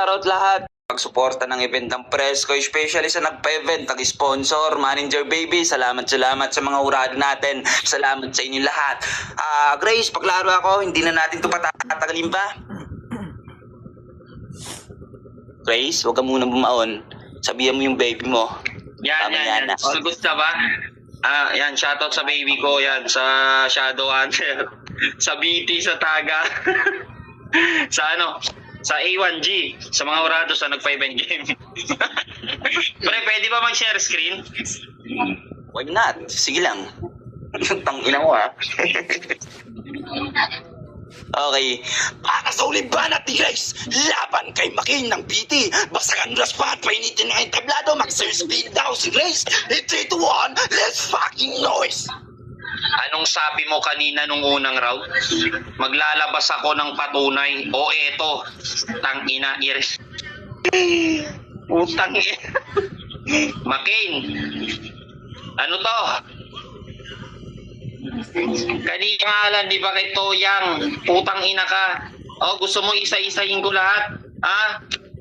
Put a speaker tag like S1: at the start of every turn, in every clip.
S1: Shoutout lahat. Pagsuporta ng event ng Presko, especially sa nagpa-event, nag-sponsor, Manager Baby, salamat sa mga urado natin. Salamat sa inyo lahat. Grace, paglaro ako, hindi na natin ito patatagalin pa. Grace, huwag ka muna bumaon. Sabihan mo yung baby mo.
S2: Yan. Sagot ka ba? Yan, shoutout sa baby ko, yan, sa Shadow Hunter, sa BT, sa Taga, sa A1G, sa mga urado sa nag-5 game. Pre, pwede ba mag-share screen?
S1: Why not? Sige lang. Tangina mo ha. Okay. Para sa uling banat ni Grace, laban kay Makin ng PT. Basagan ng spot, painitin na yung tablado, mag-sir speed daw si Grace. In 3, 2, 1, let's fucking noise.
S2: Anong sabi mo kanina nung unang round? Maglalabas ako ng patunay. O eto, tangina, iris. Utang Makin, ano to? Kanina nga lang, di ba kay Toyang? Putang ina ka. O, gusto mo isa-isahin ko lahat?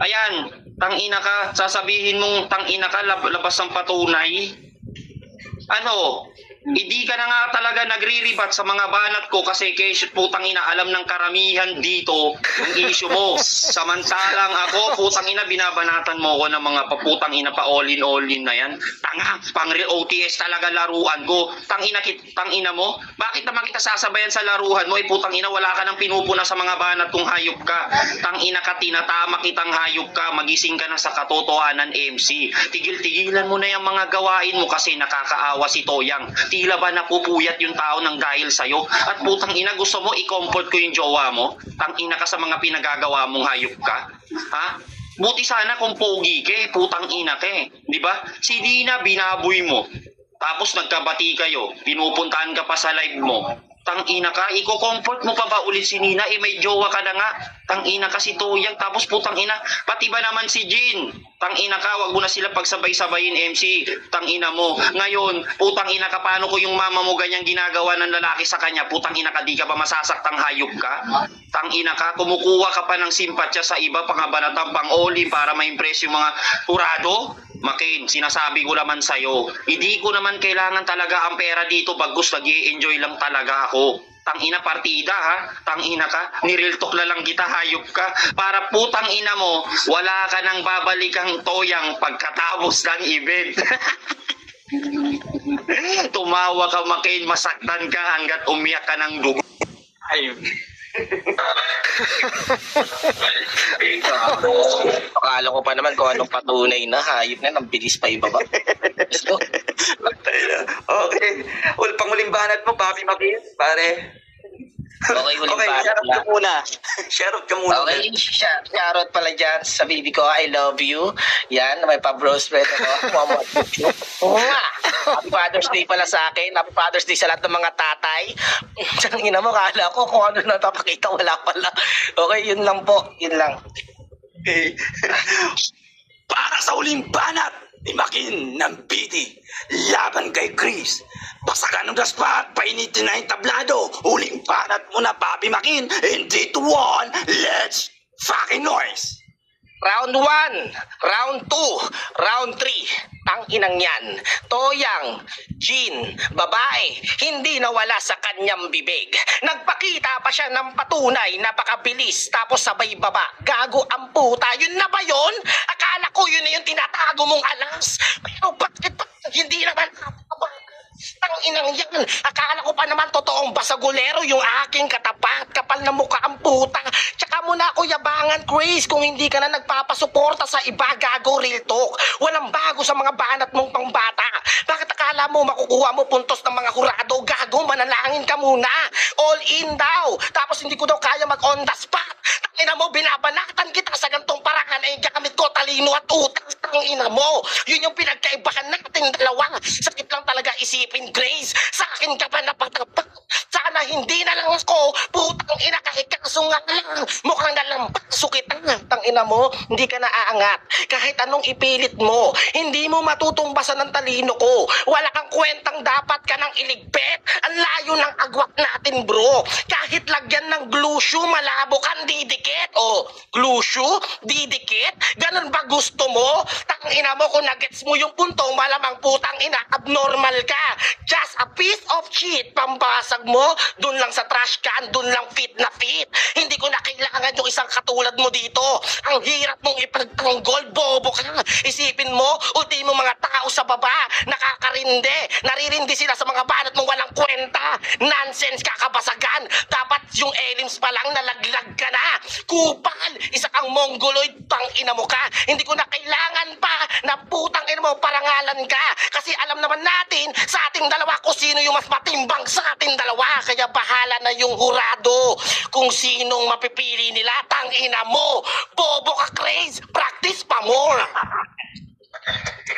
S2: Ayan, tangina ka. Sasabihin mong tangina ka, labas ng patunay. Ano? Hindi ka na nga talaga nagre-rebat sa mga banat ko kasi putang ina, alam ng karamihan dito yung issue mo. Samantalang ako, putang ina, binabanatan mo ko ng mga paputang ina pa all-in na yan. Tanga, pang OTS talaga laruan ko. Tangina mo, bakit naman kita sasabayan sa laruhan mo? Putang ina, wala ka nang pinupuna sa mga banat kung hayop ka. Tangina ka, tinatama kitang hayop ka. Magising ka na sa katotohanan, MC. Tigil-tigilan mo na yung mga gawain mo kasi nakakaawa si Toyang. Tila ba napupuyat yung tao ng dahil sa'yo? At putang ina, gusto mo i-comfort ko yung jowa mo? Tangina ka sa mga pinagagawa mong hayop ka? Ha? Buti sana kung pogi ka, putang ina ka eh. Di ba? Si Dina, binaboy mo. Tapos nagkabati kayo, pinupuntahan ka pa sa live mo. Tangina ka, i-comfort mo pa ba ulit si Nina? May jowa ka na nga. Tangina ka si Toyang, tapos putang ina, pati ba naman si Jin? Tangina ka, wag mo na sila pagsabay-sabayin, MC. Tangina mo. Ngayon, putang ina ka, paano ko yung mama mo ganyang ginagawa ng lalaki sa kanya? Putang ina ka, di ka ba masasaktang hayop ka? Tangina ka, kumukuha ka pa ng simpatya sa iba, pangabanatang pang-oli para ma-impress yung mga urado? Makin, sinasabi ko naman sa'yo, hindi ko naman kailangan talaga ang pera dito, bagus nag-i-enjoy lang talaga ako. Tangina partida ha, tangina ka, nireal talk na lang kita, hayop ka, para putang ina mo, wala ka nang babalikang Toyang pagkatapos ng event. Tumawa ka Makin, masaktan ka hanggat umiyak ka ng dugo. Ay.
S3: Akala ko pa naman kung anong patunay na hayop na, nang bilis pa ibaba. Let's go.
S1: Okay. Panguling banat mo, Papi Makin, pare.
S3: Okay, huling banat
S1: shoutout
S3: lang.
S1: ka muna. Shoutout ka muna.
S3: Okay, shoutout pala dyan sa baby ko, I love you. Yan, may pa-bros friend ako. Happy Father's Day pala sa akin. Happy Father's Day sa lahat ng mga tatay. Ang ina mo, kala ko kung ano na napakita, wala pala. Okay, yun lang po. Yun lang.
S1: Okay. Para sa uling banat ni Makin ng PT, laban kay Chris. Basagan ng spot, painitin na yung tablado. Uling banat mo na, Papi Makin. In 3, 2, 1, let's fucking noise.
S3: Round 1, round 2, round 3. Ang inang yan. Toyang, Jin, babae, hindi nawala sa kanyang bibig. Nagpakita pa siya ng patunay, napakabilis, tapos sabay baba. Gago ang puta, yun na ba yun? Akala ko yun na yung tinatago mong alas. Pero bakit hindi naman ang inang yan? Akala ko pa naman totoong basagulero yung aking katapat. Kapal na mukha ang puta. Tsaka mo na ako yabangan, Chris, kung hindi ka na nagpapasuporta sa iba, gago, real talk. Walang bago sa mga banat mong pangbata. Bakit akala mo makukuha mo puntos ng mga hurado? Gago, manalangin ka muna. All in daw. Tapos hindi ko daw kaya mag on the spot. Tangina mo, binabanatan kita sa gantong paraan ay gamit ko talino at utang. Tangina mo, yun yung pinagkaibahan natin dalawa. Sakit lang talaga isipin, Grace. Sa akin ka pa napatapak. Sana hindi na lang ako. Putang ina, kahit kaso nga lang. Mukhang nalampak, sukitan. Tangina mo, hindi ka naaangat. kahit anong ipilit mo. Hindi mo matutumbasan ng talino ko. Wala kang kwentang dapat ka nang iligpit. Ang layo ng agwat natin, bro. Kahit lagyan ng glue shoe, malabo kang didikit. O, glue shoe? Didikit? Ganun ba gusto mo? Tangina mo, kung nagets mo yung puntong, malamang putang ina, abnormal ka. Just a piece of shit. Pambasag mo, dun lang sa trash can, dun lang fit na fit. Hindi ko na kailangan yung isang katulad mo dito. Ang hirap mong ipagtanggol, bobo ka. Isipin mo, ultimo mga tao sa baba, nakakarinde. Naririndi sila sa mga banat mong walang kwenta. Nonsense, kakabasagan. Dapat yung aliens pa lang nalaglag ka na. Kupal, isa kang mongoloid, tangina mo ka. Hindi ko na kailangan pa na putang ina mo parangalan ka. Kasi alam naman natin sa ating dalawa kung sino yung mas matimbang sa ating dalawa. Kaya bahala na yung hurado kung sinong mapipili nila. Tangina mo, bobo ka, Craze. Practice pa more.